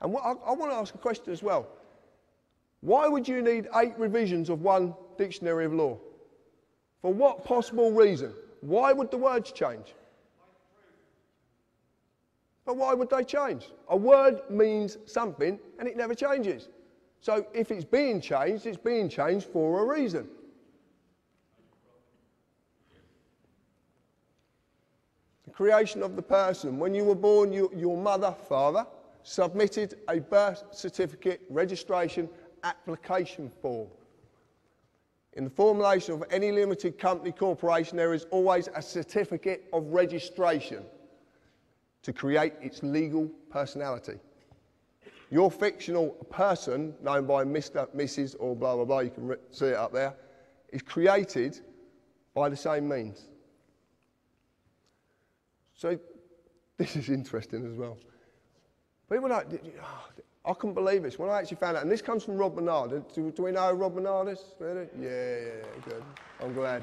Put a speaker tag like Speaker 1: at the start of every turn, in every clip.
Speaker 1: And I want to ask a question as well. Why would you need 8 revisions of one dictionary of law? For what possible reason? Why would the words change? But why would they change? A word means something and it never changes. So if it's being changed for a reason. The creation of the person. When you were born, your mother, father, submitted a birth certificate registration application form. In the formulation of any limited company corporation, there is always a certificate of registration to create its legal personality. Your fictional person, known by Mr., Mrs. or blah, blah, blah, you can see it up there, is created by the same means. So this is interesting as well. People like, I couldn't believe this when I actually found out, and this comes from Rob Bernard. Do we know who Rob Bernard is? Really? Yeah, good. I'm glad.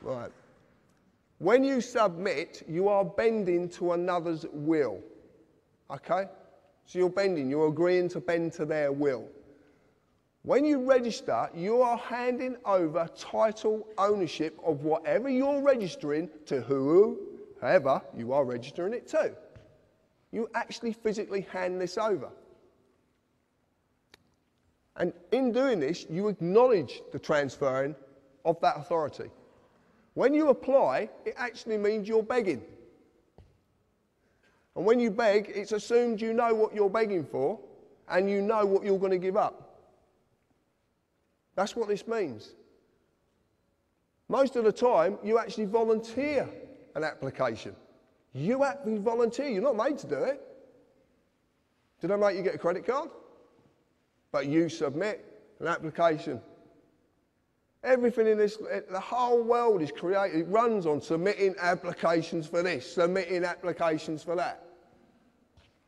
Speaker 1: Right. When you submit, you are bending to another's will. Okay? So you're bending, you're agreeing to bend to their will. When you register, you are handing over title ownership of whatever you're registering to whoever you are registering it to. You actually physically hand this over. And in doing this, you acknowledge the transferring of that authority. When you apply, it actually means you're begging. And when you beg, it's assumed you know what you're begging for and you know what you're going to give up. That's what this means. Most of the time, you actually volunteer an application. You actually volunteer. You're not made to do it. Did I make you get a credit card? But you submit an application. Everything in this, the whole world is created. It runs on submitting applications for this, submitting applications for that.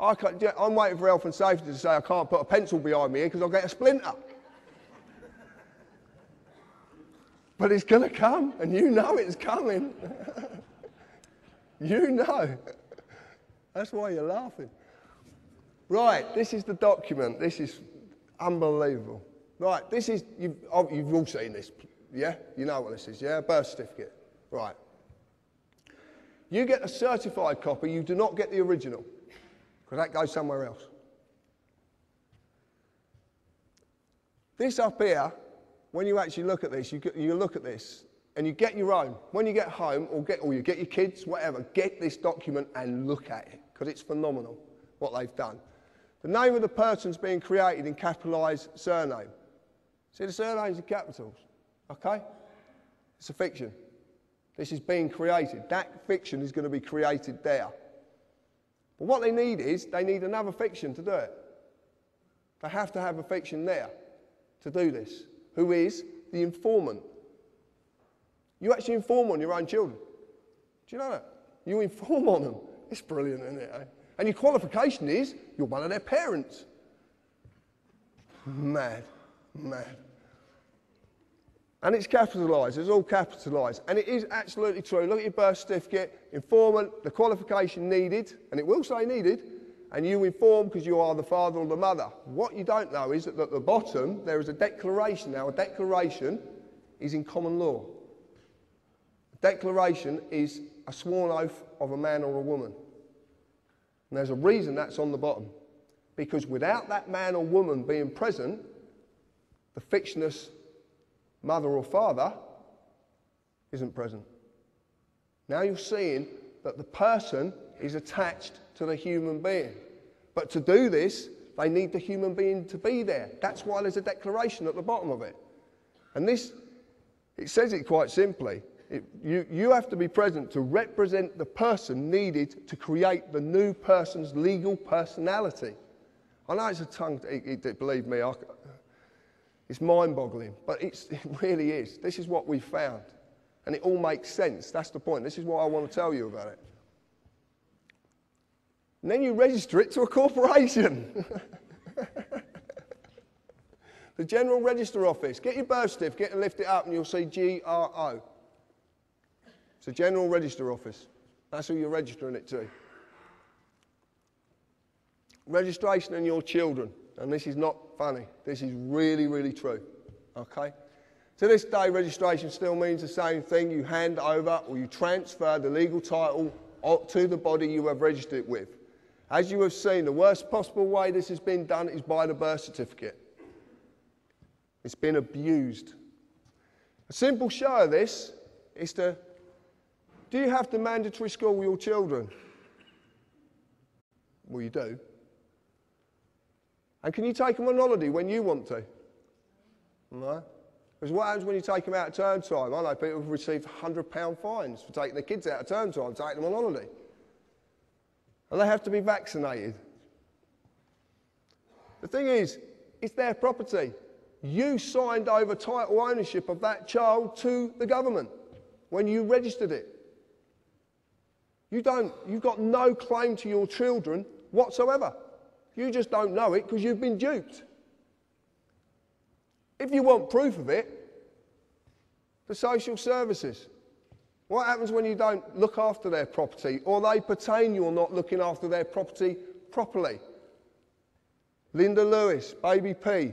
Speaker 1: I'm waiting for health and safety to say I can't put a pencil behind me here because I'll get a splinter. But it's going to come, and you know it's coming. You know. That's why you're laughing. Right, this is the document. This is unbelievable. Right, this is, you've all seen this, yeah? You know what this is, yeah? Birth certificate. Right. You get a certified copy, you do not get the original, because that goes somewhere else. This up here, when you actually look at this, you look at this, and you get your own. When you get home, or you get your kids, whatever, get this document and look at it, because it's phenomenal what they've done. The name of the person's being created in capitalised surname. See the surnames in capitals, okay? It's a fiction. This is being created. That fiction is going to be created there. But what they need is, they need another fiction to do it. They have to have a fiction there to do this, who is the informant. You actually inform on your own children. Do you know that? You inform on them. It's brilliant, isn't it? Eh? And your qualification is, you're one of their parents. Mad. Mad. And it's capitalised, it's all capitalised. And it is absolutely true. Look at your birth certificate, informant, the qualification needed, and it will say needed, and you inform because you are the father or the mother. What you don't know is that at the bottom there is a declaration. Now, a declaration is in common law. A declaration is a sworn oath of a man or a woman. And there's a reason that's on the bottom. Because without that man or woman being present, the fictitious mother or father isn't present. Now you're seeing that the person is attached to the human being. But to do this, they need the human being to be there. That's why there's a declaration at the bottom of it. And this, it says it quite simply. You have to be present to represent the person needed to create the new person's legal personality. I know it's a tongue, believe me, it's mind-boggling, but it really is. This is what we found. And it all makes sense. That's the point. This is what I want to tell you about it. And then you register it to a corporation. The General Register Office. Get your birth certificate and lift it up and you'll see GRO. It's a General Register Office. That's who you're registering it to. registration and your children, and this is not funny, this is really, really true, okay? To this day, registration still means the same thing. You hand over or you transfer the legal title to the body you have registered it with. As you have seen, the worst possible way this has been done is by the birth certificate. It's been abused. A simple show of this is do you have to mandatory school your children? Well, you do. And can you take them on holiday when you want to? No. Because what happens when you take them out at term time? I know people have received £100 fines for taking their kids out at term time, taking them on holiday. And they have to be vaccinated. The thing is, it's their property. You signed over title ownership of that child to the government when you registered it. You've got no claim to your children whatsoever. You just don't know it because you've been duped. If you want proof of it, the social services. What happens when you don't look after their property or they pertain you're not looking after their property properly? Linda Lewis, Baby P.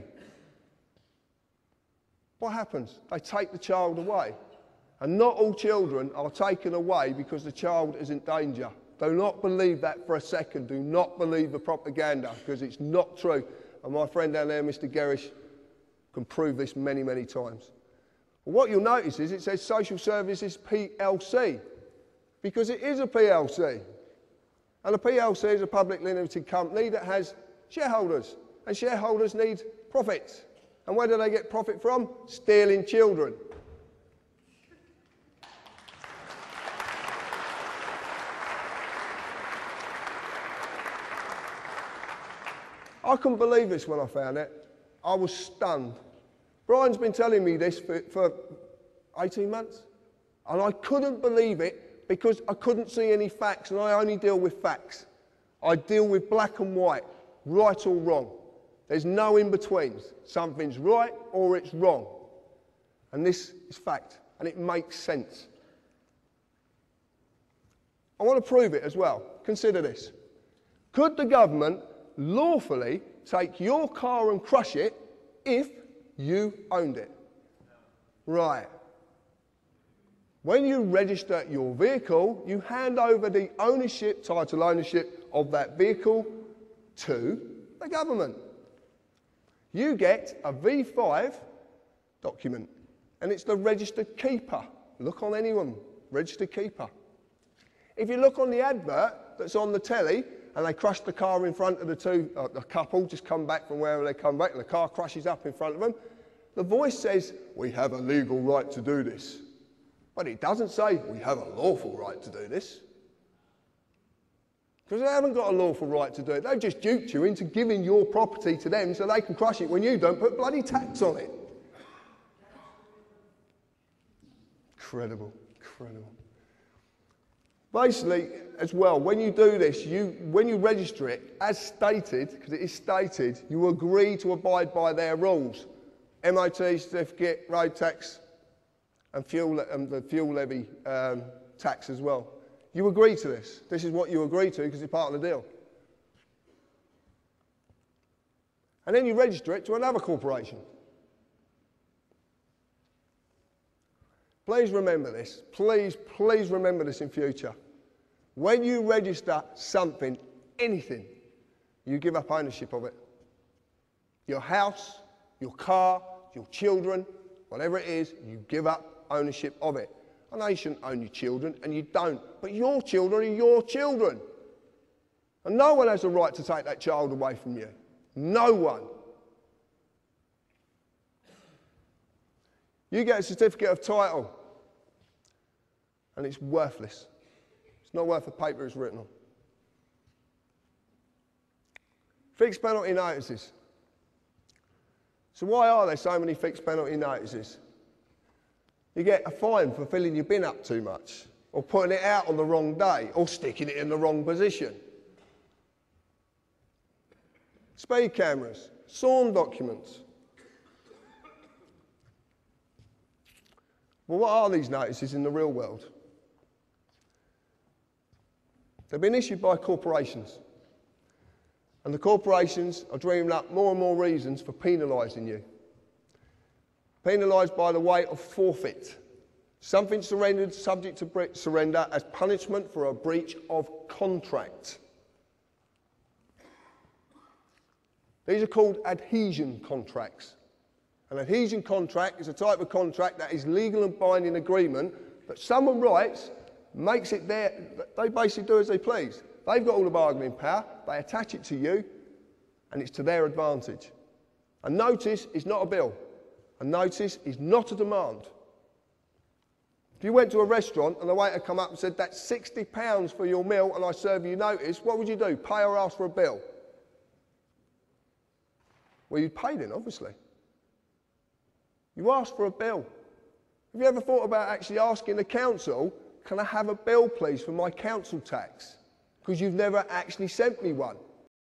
Speaker 1: What happens? They take the child away. And not all children are taken away because the child is in danger. Do not believe that for a second. Do not believe the propaganda because it's not true. And my friend down there, Mr. Gerrish, can prove this many, many times. Well, what you'll notice is it says Social Services PLC because it is a PLC. And a PLC is a publicly limited company that has shareholders. And shareholders need profits. And where do they get profit from? Stealing children. I couldn't believe this when I found it. I was stunned. Brian's been telling me this for 18 months. And I couldn't believe it because I couldn't see any facts, and I only deal with facts. I deal with black and white, right or wrong. There's no in-betweens. Something's right or it's wrong. And this is fact, and it makes sense. I want to prove it as well. Consider this. Could the government lawfully take your car and crush it if you owned it? Right. When you register your vehicle, you hand over the ownership, title ownership of that vehicle to the government. You get a V5 document, and it's the registered keeper. Look on anyone, registered keeper. If you look on the advert that's on the telly, and they crush the car in front of the couple, just come back from wherever they come back, and the car crashes up in front of them, the voice says, we have a legal right to do this. But it doesn't say, we have a lawful right to do this. Because they haven't got a lawful right to do it. They've just duped you into giving your property to them so they can crush it when you don't put bloody tax on it. Incredible, incredible. Basically, as well, when you do this, when you register it, as stated, because it is stated, you agree to abide by their rules. MOT certificate, road tax, and the fuel levy tax as well. You agree to this. This is what you agree to because it's part of the deal. And then you register it to another corporation. Please remember this. Please, please remember this in future. When you register something, anything, you give up ownership of it. Your house, your car, your children, whatever it is, you give up ownership of it. I know you shouldn't own your children, and you don't, but your children are your children. And no one has the right to take that child away from you. No one. You get a certificate of title, and it's worthless. It's not worth the paper it's written on. Fixed penalty notices. So why are there so many fixed penalty notices? You get a fine for filling your bin up too much, or putting it out on the wrong day, or sticking it in the wrong position. Speed cameras, SORN documents. Well, what are these notices in the real world? They've been issued by corporations. And the corporations are dreaming up more and more reasons for penalising you. Penalised by the way of forfeit. Something surrendered subject to surrender as punishment for a breach of contract. These are called adhesion contracts. An adhesion contract is a type of contract that is legal and binding agreement that someone writes, makes it their, they basically do as they please. They've got all the bargaining power, they attach it to you, and it's to their advantage. A notice is not a bill. A notice is not a demand. If you went to a restaurant and the waiter come up and said, that's £60 for your meal and I serve you notice, what would you do? Pay or ask for a bill? Well, you'd pay then, obviously. You ask for a bill. Have you ever thought about actually asking the council, can I have a bill please for my council tax? Because you've never actually sent me one.